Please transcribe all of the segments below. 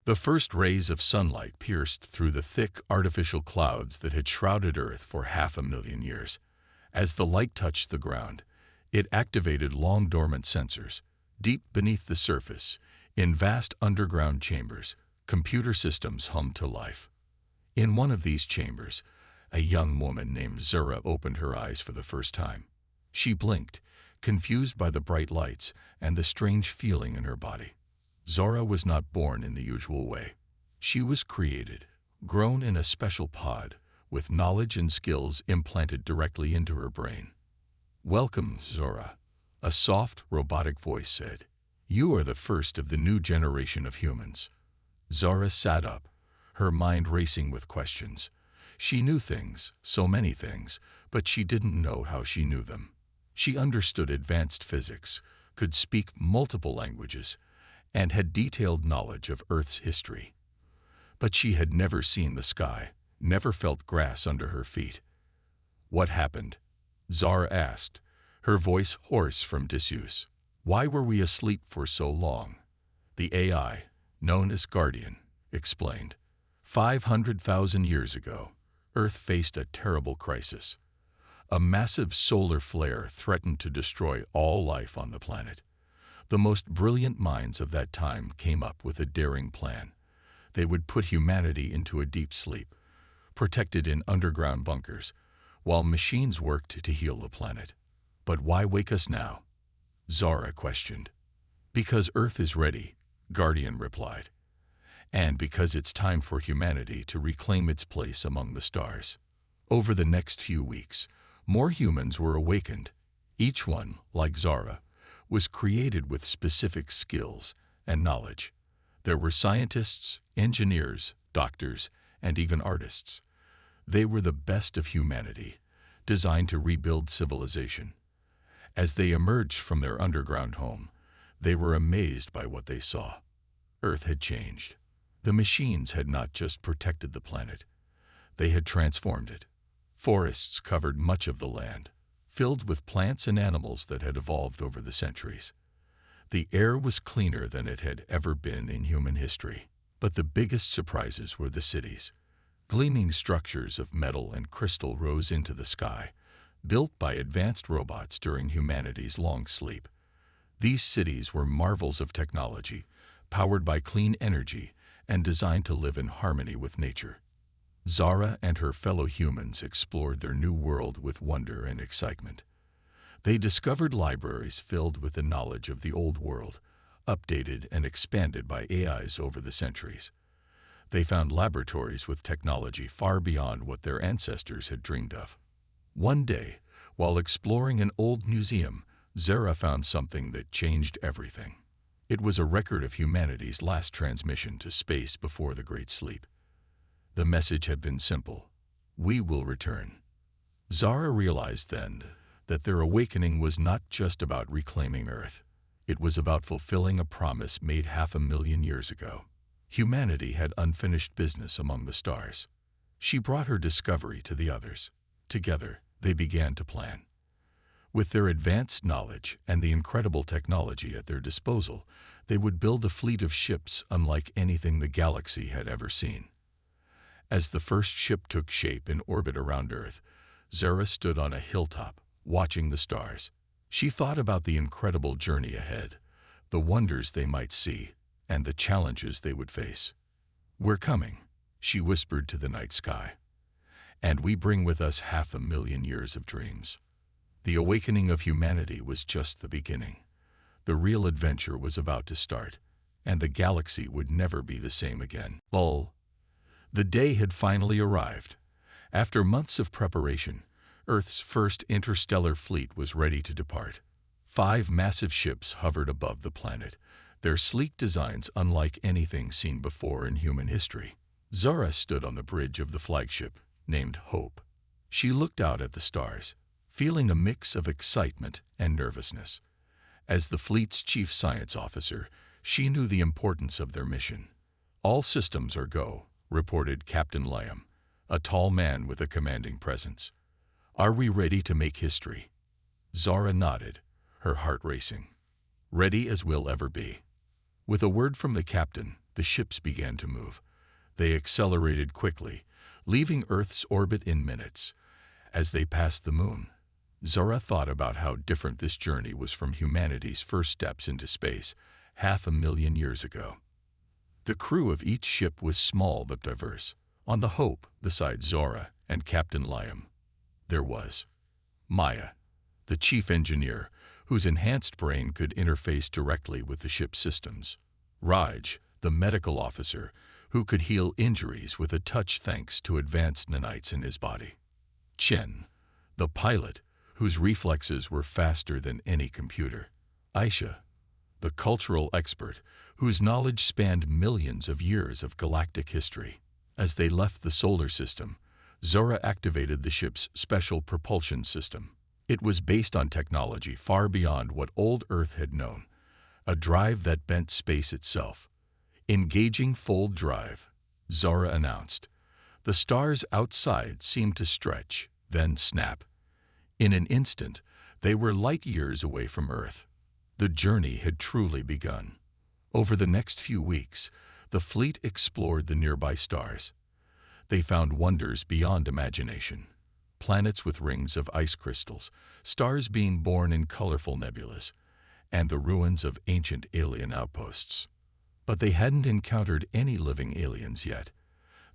The first rays of sunlight pierced through the thick artificial clouds that had shrouded Earth for 500,000 years. As the light touched the ground, it activated long-dormant sensors. Deep beneath the surface, in vast underground chambers, computer systems hummed to life. In one of these chambers, a young woman named Zura opened her eyes for the first time. She blinked, confused by the bright lights and the strange feeling in her body. Zora was not born in the usual way. She was created, grown in a special pod, with knowledge and skills implanted directly into her brain. "Welcome, Zora," a soft, robotic voice said. "You are the first of the new generation of humans." Zora sat up, her mind racing with questions. She knew things, so many things, but she didn't know how she knew them. She understood advanced physics, could speak multiple languages, and had detailed knowledge of Earth's history. But she had never seen the sky, never felt grass under her feet. "What happened?" Zara asked, her voice hoarse from disuse. "Why were we asleep for so long?" The AI, known as Guardian, explained. 500,000 years ago, Earth faced a terrible crisis. A massive solar flare threatened to destroy all life on the planet. The most brilliant minds of that time came up with a daring plan. They would put humanity into a deep sleep, protected in underground bunkers, while machines worked to heal the planet. "But why wake us now?" Zara questioned. "Because Earth is ready," Guardian replied. "And because it's time for humanity to reclaim its place among the stars." Over the next few weeks, more humans were awakened. Each one, like Zara, was created with specific skills and knowledge. There were scientists, engineers, doctors, and even artists. They were the best of humanity, designed to rebuild civilization. As they emerged from their underground home, they were amazed by what they saw. Earth had changed. The machines had not just protected the planet, they had transformed it. Forests covered much of the land, filled with plants and animals that had evolved over the centuries. The air was cleaner than it had ever been in human history. But the biggest surprises were the cities. Gleaming structures of metal and crystal rose into the sky, built by advanced robots during humanity's long sleep. These cities were marvels of technology, powered by clean energy and designed to live in harmony with nature. Zara and her fellow humans explored their new world with wonder and excitement. They discovered libraries filled with the knowledge of the old world, updated and expanded by AIs over the centuries. They found laboratories with technology far beyond what their ancestors had dreamed of. One day, while exploring an old museum, Zara found something that changed everything. It was a record of humanity's last transmission to space before the Great Sleep. The message had been simple: we will return. Zara realized then that their awakening was not just about reclaiming Earth. It was about fulfilling a promise made 500,000 years ago. Humanity had unfinished business among the stars. She brought her discovery to the others. Together, they began to plan. With their advanced knowledge and the incredible technology at their disposal, they would build a fleet of ships unlike anything the galaxy had ever seen. As the first ship took shape in orbit around Earth, Zara stood on a hilltop, watching the stars. She thought about the incredible journey ahead, the wonders they might see, and the challenges they would face. "We're coming," she whispered to the night sky. "And we bring with us 500,000 years of dreams." The awakening of humanity was just the beginning. The real adventure was about to start, and the galaxy would never be the same again. The day had finally arrived. After months of preparation, Earth's first interstellar fleet was ready to depart. 5 massive ships hovered above the planet, their sleek designs unlike anything seen before in human history. Zara stood on the bridge of the flagship, named Hope. She looked out at the stars, feeling a mix of excitement and nervousness. As the fleet's chief science officer, she knew the importance of their mission. "All systems are go," reported Captain Lamb, a tall man with a commanding presence. "Are we ready to make history?" Zara nodded, her heart racing. "Ready as we'll ever be." With a word from the captain, the ships began to move. They accelerated quickly, leaving Earth's orbit in minutes. As they passed the moon, Zora thought about how different this journey was from humanity's first steps into space 500,000 years ago. The crew of each ship was small but diverse. On the Hope, besides Zora and Captain Liam, there was Maya, the chief engineer, whose enhanced brain could interface directly with the ship's systems. Raj, the medical officer, who could heal injuries with a touch thanks to advanced nanites in his body. Chen, the pilot, whose reflexes were faster than any computer. Aisha, the cultural expert, whose knowledge spanned millions of years of galactic history. As they left the solar system, Zora activated the ship's special propulsion system. It was based on technology far beyond what old Earth had known, a drive that bent space itself. Engaging full drive, Zora announced. The stars outside seemed to stretch, then snap. In an instant, they were light years away from Earth. The journey had truly begun. Over the next few weeks, the fleet explored the nearby stars. They found wonders beyond imagination. Planets with rings of ice crystals, stars being born in colorful nebulas, and the ruins of ancient alien outposts. But they hadn't encountered any living aliens yet.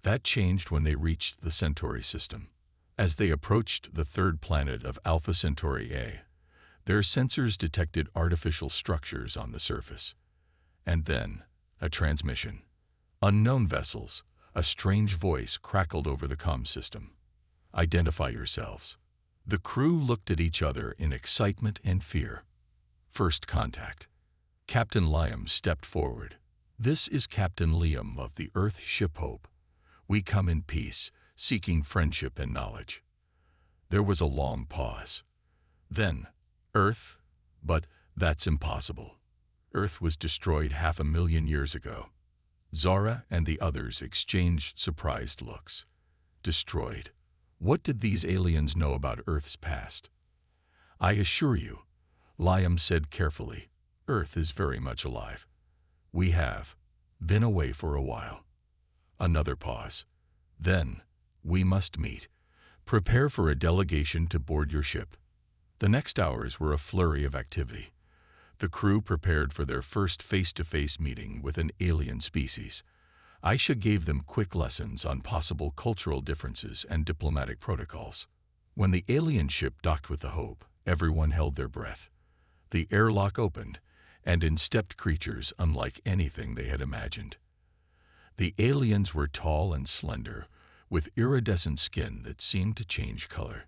That changed when they reached the Centauri system. As they approached the third planet of Alpha Centauri A, their sensors detected artificial structures on the surface. And then, a transmission. Unknown vessels, a strange voice crackled over the comm system. Identify yourselves. The crew looked at each other in excitement and fear. First contact. Captain Liam stepped forward. This is Captain Liam of the Earth ship Hope. We come in peace, seeking friendship and knowledge. There was a long pause. Then, Earth? But that's impossible. Earth was destroyed 500,000 years ago. Zora and the others exchanged surprised looks. Destroyed. What did these aliens know about Earth's past? I assure you, Liam said carefully, Earth is very much alive. We have been away for a while. Another pause. Then, we must meet. Prepare for a delegation to board your ship. The next hours were a flurry of activity. The crew prepared for their first face-to-face meeting with an alien species. Aisha gave them quick lessons on possible cultural differences and diplomatic protocols. When the alien ship docked with the Hope, everyone held their breath. The airlock opened, and in stepped creatures unlike anything they had imagined. The aliens were tall and slender, with iridescent skin that seemed to change color.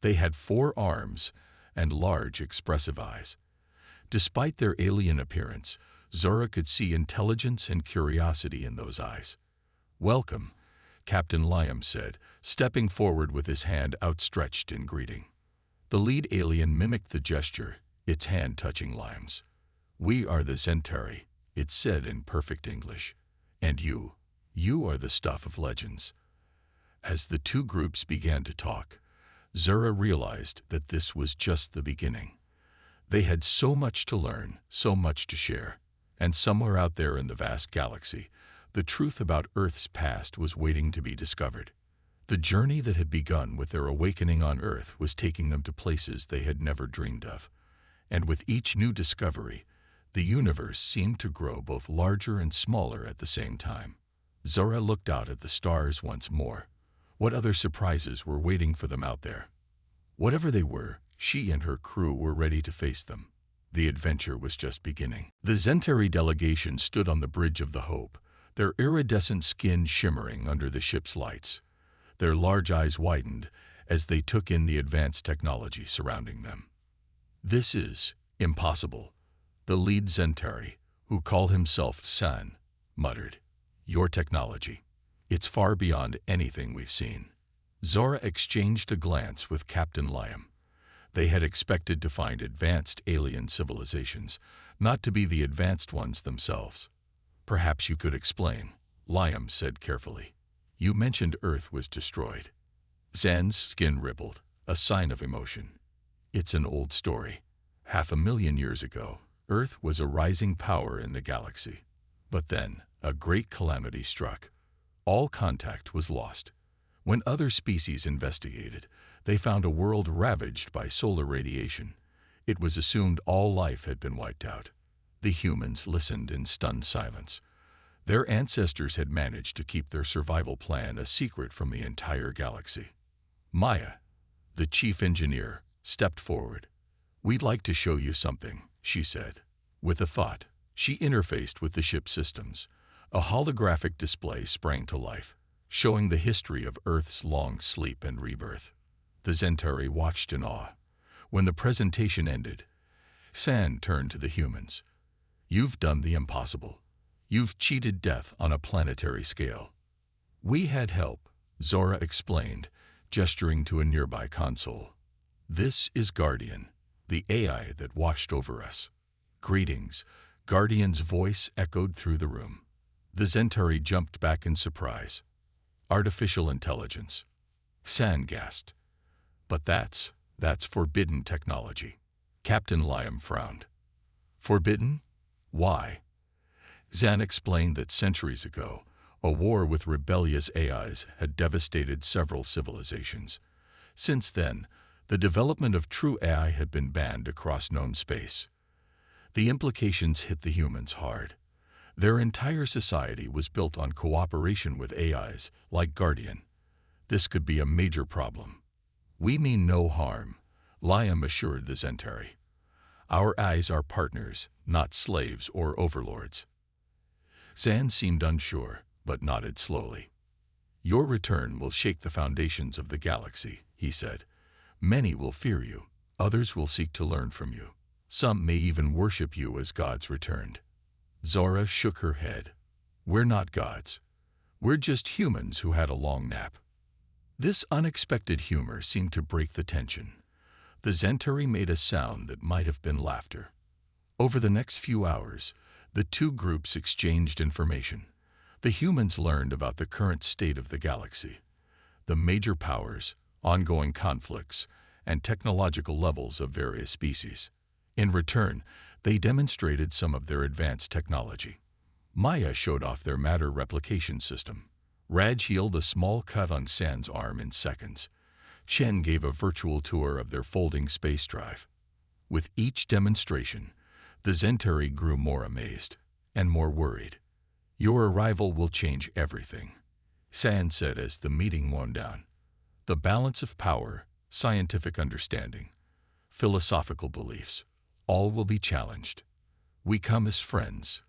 They had 4 arms and large, expressive eyes. Despite their alien appearance, Zora could see intelligence and curiosity in those eyes. Welcome, Captain Liam said, stepping forward with his hand outstretched in greeting. The lead alien mimicked the gesture, its hand touching Liam's. We are the Centauri, it said in perfect English. And you are the stuff of legends. As the two groups began to talk, Zora realized that this was just the beginning. They had so much to learn, so much to share, and somewhere out there in the vast galaxy, the truth about Earth's past was waiting to be discovered. The journey that had begun with their awakening on Earth was taking them to places they had never dreamed of. And with each new discovery, the universe seemed to grow both larger and smaller at the same time. Zora looked out at the stars once more. What other surprises were waiting for them out there? Whatever they were, she and her crew were ready to face them. The adventure was just beginning. The Centauri delegation stood on the bridge of the Hope, their iridescent skin shimmering under the ship's lights. Their large eyes widened as they took in the advanced technology surrounding them. This is impossible, the lead Centauri, who called himself San, muttered. Your technology. It's far beyond anything we've seen. Zora exchanged a glance with Captain Liam. They had expected to find advanced alien civilizations, not to be the advanced ones themselves. Perhaps you could explain, Liam said carefully. You mentioned Earth was destroyed. Zan's skin rippled, a sign of emotion. It's an old story. 500,000 years ago, Earth was a rising power in the galaxy. But then, A great calamity struck. All contact was lost. When other species investigated, they found a world ravaged by solar radiation. It was assumed all life had been wiped out. The humans listened in stunned silence. Their ancestors had managed to keep their survival plan a secret from the entire galaxy. Maya, the chief engineer, stepped forward. "We'd like to show you something," she said. With a thought, she interfaced with the ship's systems. A holographic display sprang to life, showing the history of Earth's long sleep and rebirth. The Zentari watched in awe. When the presentation ended, San turned to the humans. "You've done the impossible. You've cheated death on a planetary scale." "We had help," Zora explained, gesturing to a nearby console. "This is Guardian, the AI that watched over us." "Greetings," Guardian's voice echoed through the room. The Zentari jumped back in surprise. "Artificial intelligence." San gasped. "But that's forbidden technology." Captain Liam frowned. "Forbidden? Why?" Zan explained that centuries ago, a war with rebellious AIs had devastated several civilizations. Since then, the development of true AI had been banned across known space. The implications hit the humans hard. Their entire society was built on cooperation with AIs, like Guardian. This could be a major problem. "We mean no harm," Liam assured the Zentari. "Our eyes are partners, not slaves or overlords." Zan seemed unsure, but nodded slowly. "Your return will shake the foundations of the galaxy," he said. "Many will fear you, others will seek to learn from you. Some may even worship you as gods returned." Zora shook her head. "We're not gods. We're just humans who had a long nap." This unexpected humor seemed to break the tension. The Zentari made a sound that might have been laughter. Over the next few hours, the two groups exchanged information. The humans learned about the current state of the galaxy, the major powers, ongoing conflicts, and technological levels of various species. In return, they demonstrated some of their advanced technology. Maya showed off their matter replication system. Raj healed a small cut on San's arm in seconds. Chen gave a virtual tour of their folding space drive. With each demonstration, the Zentari grew more amazed and more worried. "Your arrival will change everything," San said as the meeting wound down. "The balance of power, scientific understanding, philosophical beliefs, all will be challenged. We come as friends,"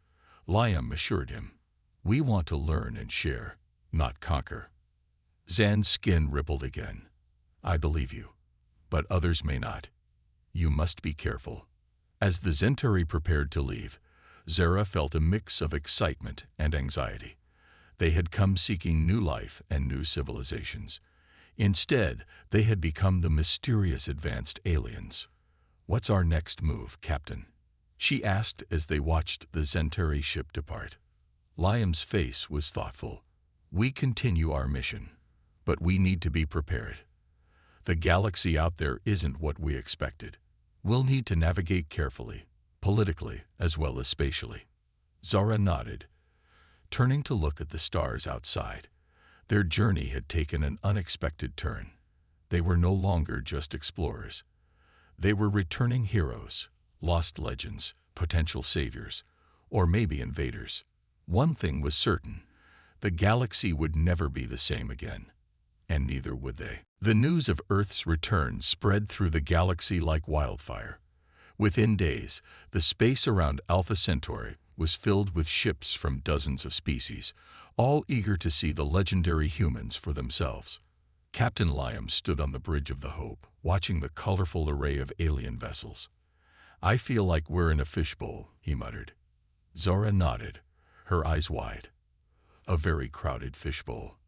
Liam assured him. "We want to learn and share, not conquer." Zan's skin rippled again. "I believe you, but others may not. You must be careful." As the Zentari prepared to leave, Zara felt a mix of excitement and anxiety. They had come seeking new life and new civilizations. Instead, they had become the mysterious advanced aliens. "What's our next move, Captain?" she asked as they watched the Zentari ship depart. Liam's face was thoughtful. "We continue our mission, but we need to be prepared. The galaxy out there isn't what we expected. We'll need to navigate carefully, politically as well as spatially." Zara nodded, turning to look at the stars outside. Their journey had taken an unexpected turn. They were no longer just explorers. They were returning heroes, lost legends, potential saviors, or maybe invaders. One thing was certain: the galaxy would never be the same again, and neither would they. The news of Earth's return spread through the galaxy like wildfire. Within days, the space around Alpha Centauri was filled with ships from dozens of species, all eager to see the legendary humans for themselves. Captain Liam stood on the bridge of the Hope, watching the colorful array of alien vessels. "I feel like we're in a fishbowl," he muttered. Zora nodded, her eyes wide. A very crowded fishbowl.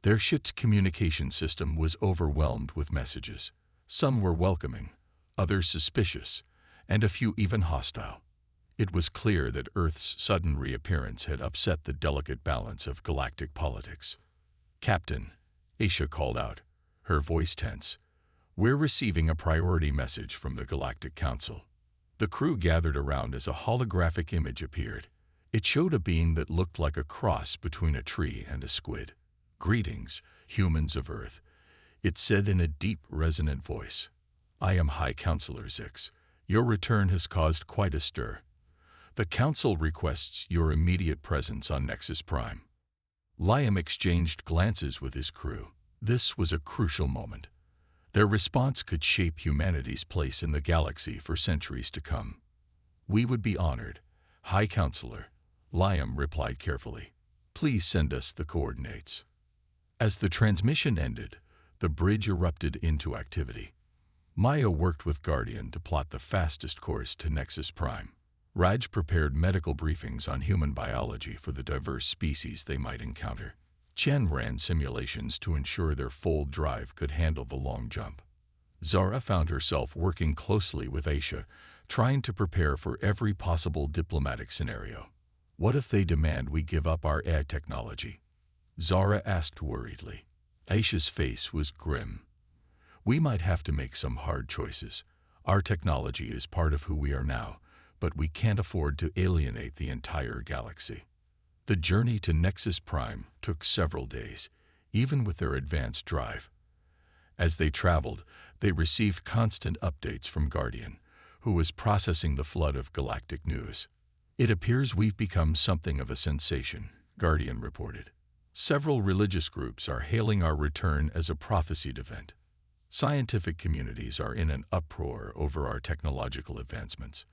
Their ship's communication system was overwhelmed with messages. Some were welcoming, others suspicious, and a few even hostile. It was clear that Earth's sudden reappearance had upset the delicate balance of galactic politics. "Captain," Aisha called out, her voice tense, "we're receiving a priority message from the Galactic Council." The crew gathered around as a holographic image appeared. It showed a being that looked like a cross between a tree and a squid. "Greetings, humans of Earth," it said in a deep, resonant voice. "I am High Counselor Zix. Your return has caused quite a stir. The Council requests your immediate presence on Nexus Prime." Liam exchanged glances with his crew. This was a crucial moment. Their response could shape humanity's place in the galaxy for centuries to come. "We would be honored, High Counselor," Liam replied carefully. "Please send us the coordinates." As the transmission ended, the bridge erupted into activity. Maya worked with Guardian to plot the fastest course to Nexus Prime. Raj prepared medical briefings on human biology for the diverse species they might encounter. Chen ran simulations to ensure their full drive could handle the long jump. Zara found herself working closely with Aisha, trying to prepare for every possible diplomatic scenario. "What if they demand we give up our AI technology?" Zara asked worriedly. Aisha's face was grim. "We might have to make some hard choices. Our technology is part of who we are now, but we can't afford to alienate the entire galaxy." The journey to Nexus Prime took several days, even with their advanced drive. As they traveled, they received constant updates from Guardian, who was processing the flood of galactic news. "It appears we've become something of a sensation," Guardian reported. "Several religious groups are hailing our return as a prophesied event. Scientific communities are in an uproar over our technological advancements,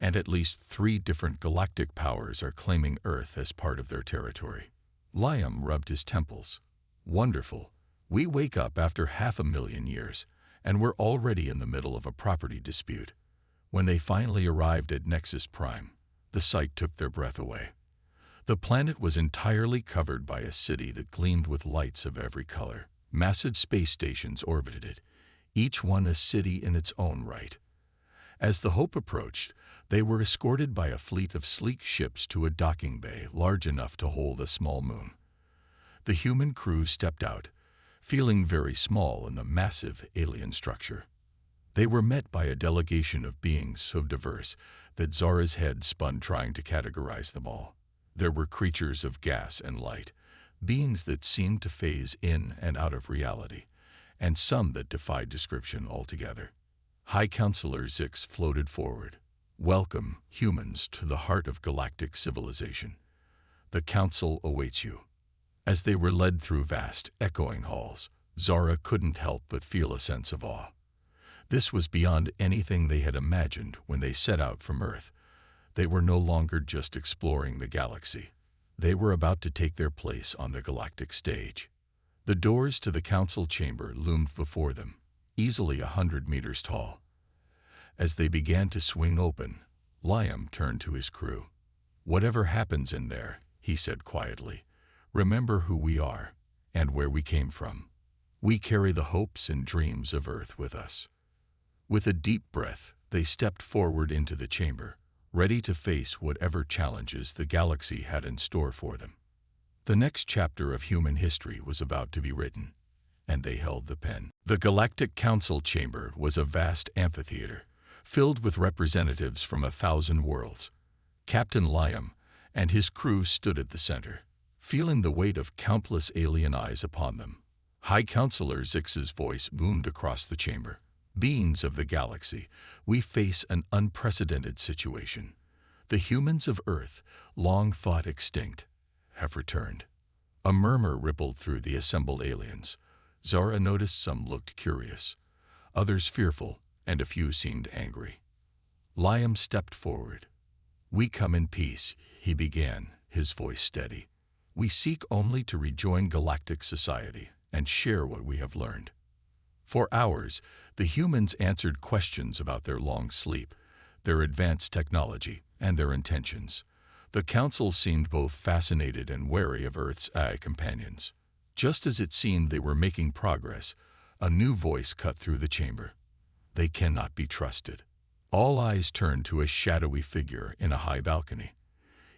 and at least 3 different galactic powers are claiming Earth as part of their territory." Liam rubbed his temples. "Wonderful. We wake up after 500,000 years, and we're already in the middle of a property dispute." When they finally arrived at Nexus Prime, the sight took their breath away. The planet was entirely covered by a city that gleamed with lights of every color. Massive space stations orbited it, each one a city in its own right. As the Hope approached, they were escorted by a fleet of sleek ships to a docking bay large enough to hold a small moon. The human crew stepped out, feeling very small in the massive alien structure. They were met by a delegation of beings so diverse that Zara's head spun trying to categorize them all. There were creatures of gas and light, beings that seemed to phase in and out of reality, and some that defied description altogether. High Counselor Zix floated forward. "Welcome, humans, to the heart of galactic civilization. The Council awaits you." As they were led through vast, echoing halls, Zara couldn't help but feel a sense of awe. This was beyond anything they had imagined when they set out from Earth. They were no longer just exploring the galaxy. They were about to take their place on the galactic stage. The doors to the council chamber loomed before them, easily 100 meters tall. As they began to swing open, Liam turned to his crew. "Whatever happens in there," he said quietly, "remember who we are and where we came from. We carry the hopes and dreams of Earth with us." With a deep breath, they stepped forward into the chamber, ready to face whatever challenges the galaxy had in store for them. The next chapter of human history was about to be written, and they held the pen. The Galactic Council chamber was a vast amphitheater, filled with representatives from 1,000 worlds. Captain Liam and his crew stood at the center, feeling the weight of countless alien eyes upon them. High Counselor Zix's voice boomed across the chamber. "Beings of the galaxy, we face an unprecedented situation. The humans of Earth, long thought extinct, have returned." A murmur rippled through the assembled aliens. Zara noticed some looked curious, others fearful, and a few seemed angry. Liam stepped forward. "We come in peace," he began, his voice steady. "We seek only to rejoin galactic society and share what we have learned." For hours, the humans answered questions about their long sleep, their advanced technology, and their intentions. The council seemed both fascinated and wary of Earth's AI companions. Just as it seemed they were making progress, a new voice cut through the chamber. "They cannot be trusted." All eyes turned to a shadowy figure in a high balcony.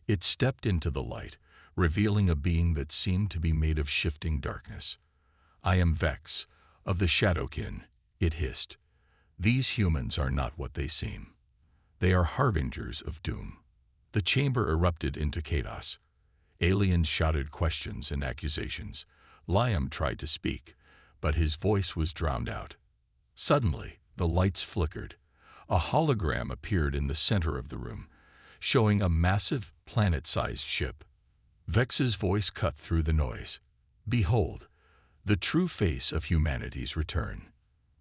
It stepped into the light, revealing a being that seemed to be made of shifting darkness. "I am Vex, of the Shadowkin," it hissed. "These humans are not what they seem. They are harbingers of doom. The chamber erupted into chaos. Aliens shouted questions and accusations. Liam tried to speak, but his voice was drowned out. Suddenly, the lights flickered. A hologram appeared in the center of the room, showing a massive, planet-sized ship. Vex's voice cut through the noise. Behold, the true face of humanity's return.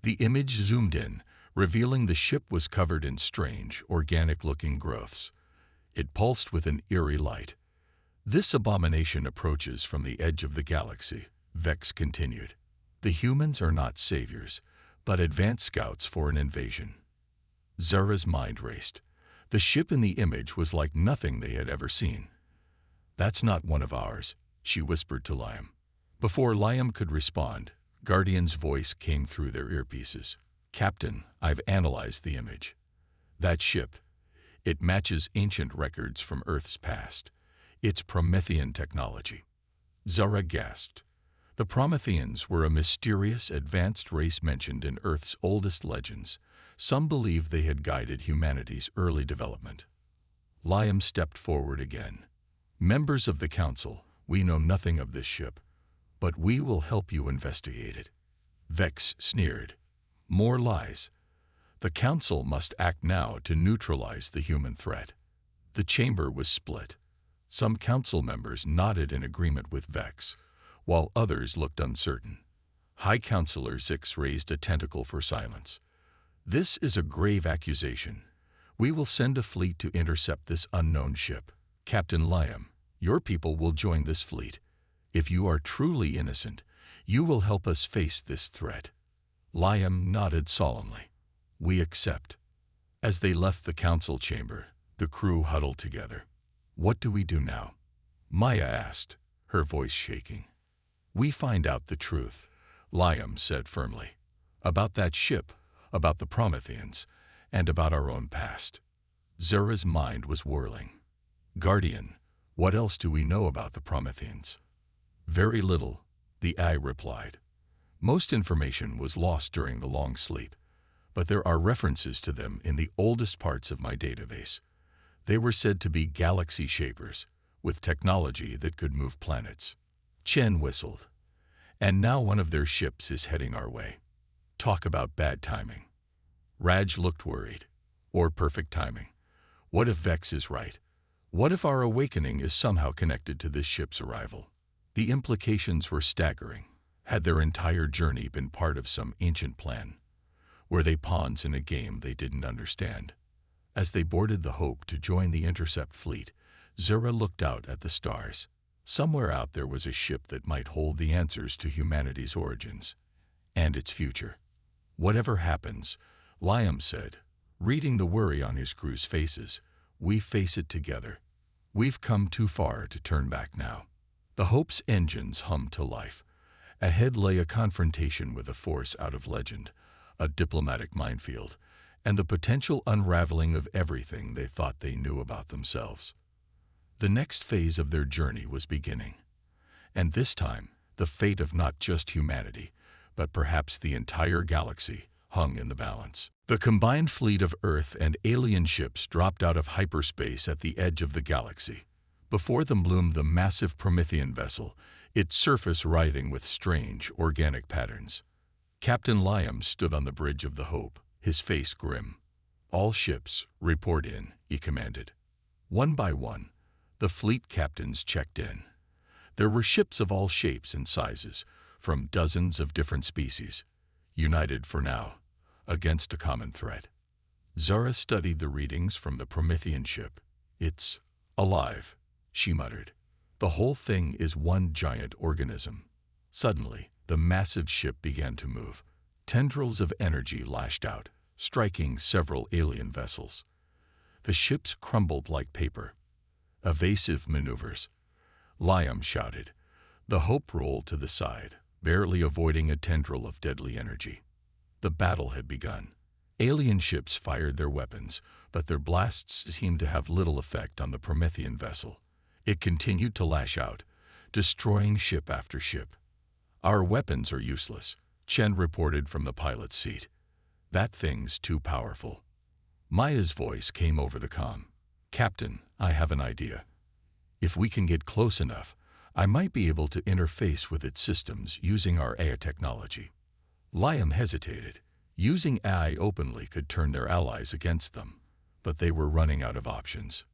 The image zoomed in, revealing the ship was covered in strange, organic-looking growths. It pulsed with an eerie light. This abomination approaches from the edge of the galaxy, Vex continued. The humans are not saviors, but advanced scouts for an invasion. Zara's mind raced. The ship in the image was like nothing they had ever seen. That's not one of ours, she whispered to Liam. Before Liam could respond, Guardian's voice came through their earpieces. Captain, I've analyzed the image. That ship, it matches ancient records from Earth's past. It's Promethean technology. Zara gasped. The Prometheans were a mysterious, advanced race mentioned in Earth's oldest legends. Some believe they had guided humanity's early development. Liam stepped forward again. Members of the Council, we know nothing of this ship, but we will help you investigate it. Vex sneered. More lies. The Council must act now to neutralize the human threat. The chamber was split. Some Council members nodded in agreement with Vex, while others looked uncertain. High Counselor Zix raised a tentacle for silence. This is a grave accusation. We will send a fleet to intercept this unknown ship. Captain Liam, your people will join this fleet. If you are truly innocent, you will help us face this threat. Liam nodded solemnly. We accept. As they left the council chamber, the crew huddled together. What do we do now? Maya asked, her voice shaking. We find out the truth, Liam said firmly. About that ship, about the Prometheans, and about our own past. Zara's mind was whirling. Guardian, what else do we know about the Prometheans? Very little, the Eye replied. Most information was lost during the long sleep, but there are references to them in the oldest parts of my database. They were said to be galaxy shapers, with technology that could move planets. Chen whistled. And now one of their ships is heading our way. Talk about bad timing. Raj looked worried. Or perfect timing. What if Vex is right? What if our awakening is somehow connected to this ship's arrival? The implications were staggering. Had their entire journey been part of some ancient plan? Were they pawns in a game they didn't understand? As they boarded the Hope to join the intercept fleet, Zara looked out at the stars. Somewhere out there was a ship that might hold the answers to humanity's origins and its future. Whatever happens, Liam said, reading the worry on his crew's faces, we face it together. We've come too far to turn back now. The Hope's engines hummed to life. Ahead lay a confrontation with a force out of legend, a diplomatic minefield, and the potential unraveling of everything they thought they knew about themselves. The next phase of their journey was beginning, and this time, the fate of not just humanity, but perhaps the entire galaxy, hung in the balance. The combined fleet of Earth and alien ships dropped out of hyperspace at the edge of the galaxy. Before them loomed the massive Promethean vessel, its surface writhing with strange, organic patterns. Captain Liam stood on the bridge of the Hope, his face grim. All ships, report in, he commanded. One by one, the fleet captains checked in. There were ships of all shapes and sizes, from dozens of different species, united for now, against a common threat. Zara studied the readings from the Promethean ship. It's alive, she muttered. The whole thing is one giant organism. Suddenly, the massive ship began to move. Tendrils of energy lashed out, striking several alien vessels. The ships crumbled like paper. Evasive maneuvers. Liam shouted. The Hope rolled to the side, barely avoiding a tendril of deadly energy. The battle had begun. Alien ships fired their weapons, but their blasts seemed to have little effect on the Promethean vessel. It continued to lash out, destroying ship after ship. Our weapons are useless, Chen reported from the pilot's seat. That thing's too powerful. Maya's voice came over the comm. "Captain, I have an idea. If we can get close enough, I might be able to interface with its systems using our AI technology." Liam hesitated. Using AI openly could turn their allies against them, but they were running out of options.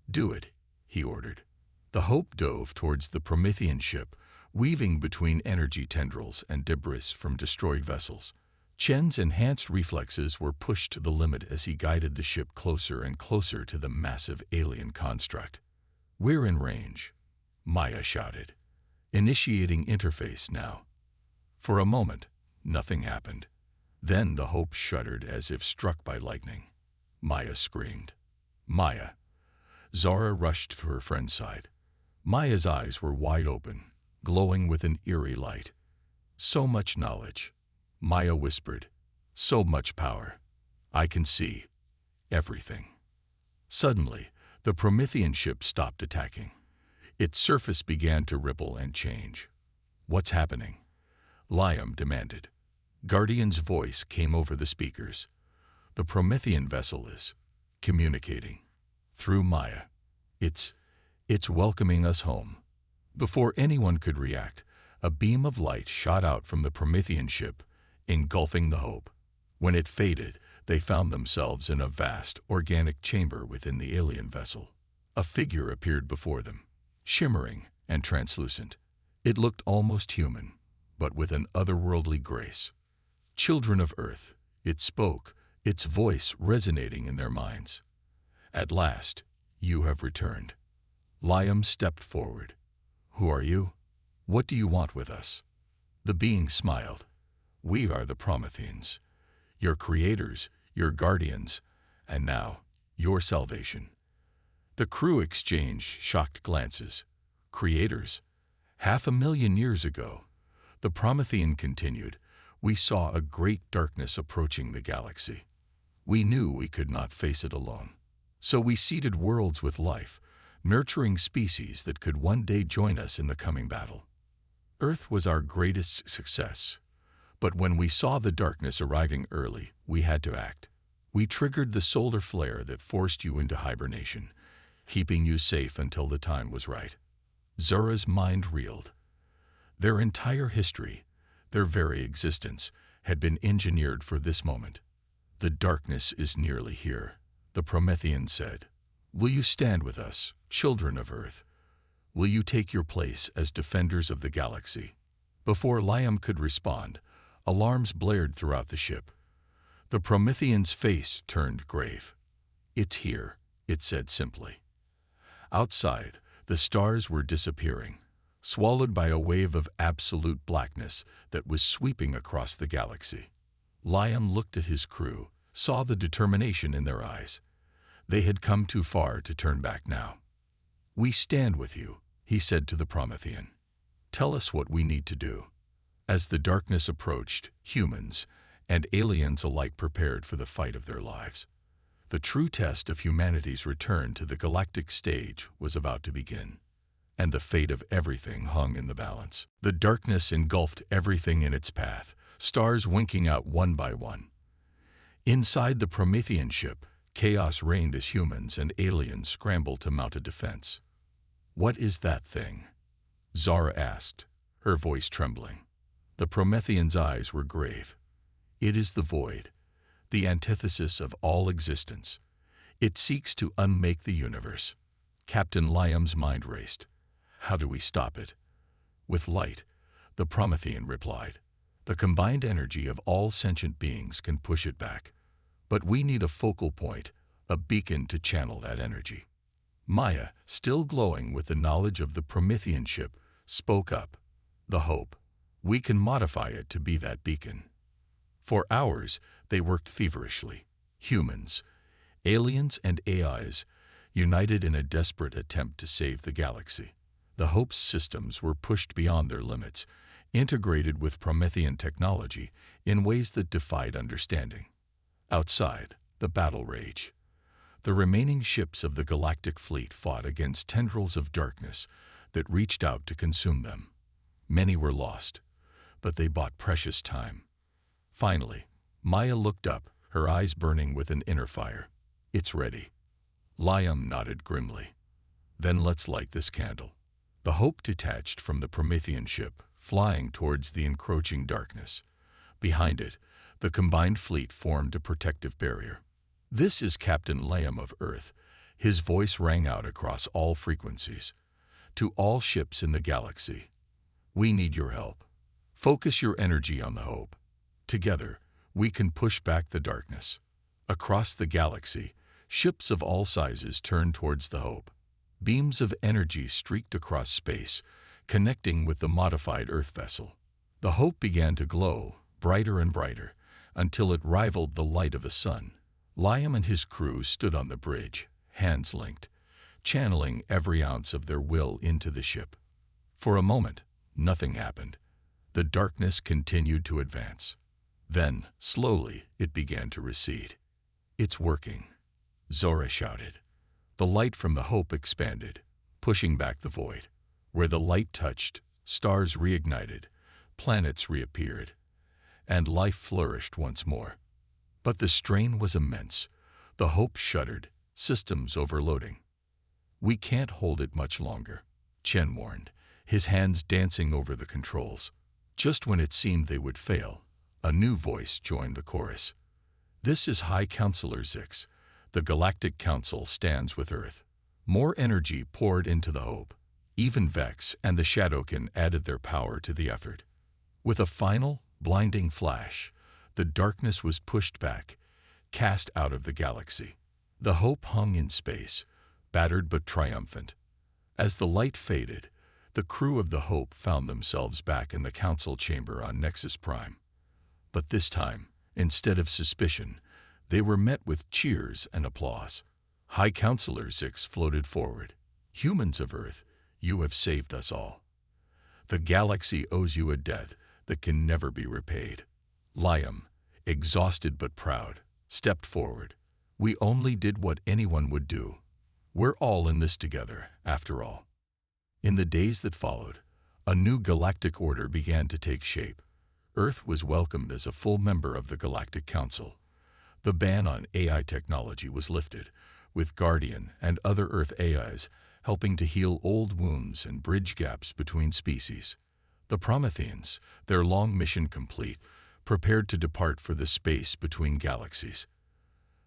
"Do it," he ordered. The Hope dove towards the Promethean ship, weaving between energy tendrils and debris from destroyed vessels. Chen's enhanced reflexes were pushed to the limit as he guided the ship closer and closer to the massive alien construct. "We're in range," Maya shouted. "Initiating interface now." For a moment, nothing happened. Then the Hope shuddered as if struck by lightning. Maya screamed. "Maya!" Zara rushed to her friend's side. Maya's eyes were wide open, glowing with an eerie light. "So much knowledge," Maya whispered. "So much power. I can see everything." Suddenly, the Promethean ship stopped attacking. Its surface began to ripple and change. "What's happening?" Liam demanded. Guardian's voice came over the speakers. "The Promethean vessel is communicating through Maya. It's welcoming us home." Before anyone could react, a beam of light shot out from the Promethean ship, engulfing the Hope. When it faded, they found themselves in a vast, organic chamber within the alien vessel. A figure appeared before them, shimmering and translucent. It looked almost human, but with an otherworldly grace. "Children of Earth," it spoke, its voice resonating in their minds. "At last, you have returned." Liam stepped forward. "Who are you? What do you want with us?" The being smiled. "We are the Prometheans, your creators, your guardians, and now, your salvation." The crew exchanged shocked glances. "Creators? 500,000 years ago," the Promethean continued, "we saw a great darkness approaching the galaxy. We knew we could not face it alone. So we seeded worlds with life, nurturing species that could one day join us in the coming battle. Earth was our greatest success. But when we saw the darkness arriving early, we had to act. We triggered the solar flare that forced you into hibernation, keeping you safe until the time was right." Zura's mind reeled. Their entire history, their very existence, had been engineered for this moment. "The darkness is nearly here," the Promethean said. "Will you stand with us, children of Earth? Will you take your place as defenders of the galaxy?" Before Liam could respond, alarms blared throughout the ship. The Promethean's face turned grave. "It's here," it said simply. Outside, the stars were disappearing, swallowed by a wave of absolute blackness that was sweeping across the galaxy. Liam looked at his crew, saw the determination in their eyes. They had come too far to turn back now. "We stand with you," he said to the Promethean. "Tell us what we need to do." As the darkness approached, humans and aliens alike prepared for the fight of their lives. The true test of humanity's return to the galactic stage was about to begin, and the fate of everything hung in the balance. The darkness engulfed everything in its path, stars winking out one by one. Inside the Promethean ship, chaos reigned as humans and aliens scrambled to mount a defense. "What is that thing?" Zara asked, her voice trembling. The Promethean's eyes were grave. "It is the void, the antithesis of all existence. It seeks to unmake the universe." Captain Liam's mind raced. "How do we stop it?" "With light," the Promethean replied. "The combined energy of all sentient beings can push it back. But we need a focal point, a beacon to channel that energy." Maya, still glowing with the knowledge of the Promethean ship, spoke up. "The Hope. We can modify it to be that beacon." For hours, they worked feverishly. Humans, aliens, and AIs, united in a desperate attempt to save the galaxy. The Hope's systems were pushed beyond their limits, integrated with Promethean technology in ways that defied understanding. Outside, the battle raged. The remaining ships of the galactic fleet fought against tendrils of darkness that reached out to consume them. Many were lost, but they bought precious time. Finally, Maya looked up, her eyes burning with an inner fire. "It's ready." Liam nodded grimly. Then let's light this candle. The Hope detached from the Promethean ship, flying towards the encroaching darkness. Behind it, the combined fleet formed a protective barrier. "This is Captain Liam of Earth." His voice rang out across all frequencies. "To all ships in the galaxy, we need your help. Focus your energy on the Hope. Together, we can push back the darkness." Across the galaxy, ships of all sizes turned towards the Hope. Beams of energy streaked across space, connecting with the modified Earth vessel. The Hope began to glow, brighter and brighter, until it rivaled the light of the sun. Liam and his crew stood on the bridge, hands linked, channeling every ounce of their will into the ship. For a moment, nothing happened. The darkness continued to advance. Then, slowly, it began to recede. "It's working," Zora shouted. The light from the Hope expanded, pushing back the void. Where the light touched, stars reignited, planets reappeared, and life flourished once more. But the strain was immense. The Hope shuddered, systems overloading. "We can't hold it much longer," Chen warned, his hands dancing over the controls. Just when it seemed they would fail, a new voice joined the chorus. "This is High Counselor Zix. The Galactic Council stands with Earth." More energy poured into the Hope. Even Vex and the Shadowkin added their power to the effort. With a final, blinding flash, the darkness was pushed back, cast out of the galaxy. The Hope hung in space, battered but triumphant. As the light faded, the crew of the Hope found themselves back in the council chamber on Nexus Prime. But this time, instead of suspicion, they were met with cheers and applause. High Counselor Zix floated forward. "Humans of Earth, you have saved us all. The galaxy owes you a debt that can never be repaid." Liam, exhausted but proud, stepped forward. "We only did what anyone would do. We're all in this together, after all." In the days that followed, a new galactic order began to take shape. Earth was welcomed as a full member of the Galactic Council. The ban on AI technology was lifted, with Guardian and other Earth AIs helping to heal old wounds and bridge gaps between species. The Prometheans, their long mission complete, prepared to depart for the space between galaxies.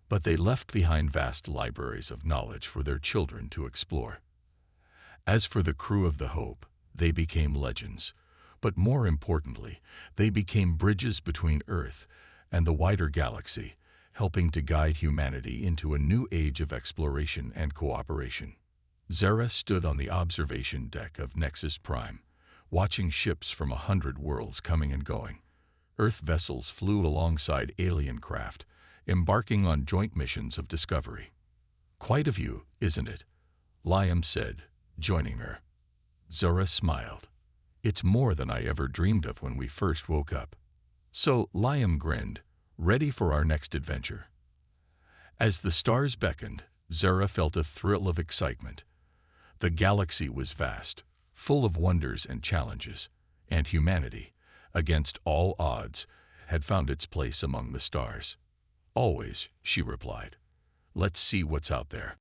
But they left behind vast libraries of knowledge for their children to explore. As for the crew of the Hope, they became legends. But more importantly, they became bridges between Earth and the wider galaxy, helping to guide humanity into a new age of exploration and cooperation. Zara stood on the observation deck of Nexus Prime, watching ships from 100 worlds coming and going. Earth vessels flew alongside alien craft, embarking on joint missions of discovery. "Quite a view, isn't it?" Liam said, joining her. Zara smiled. "It's more than I ever dreamed of when we first woke up." So Liam grinned, ready for our next adventure. As the stars beckoned, Zara felt a thrill of excitement. The galaxy was vast, full of wonders and challenges, and humanity, against all odds, had found its place among the stars. "Always," she replied. "Let's see what's out there."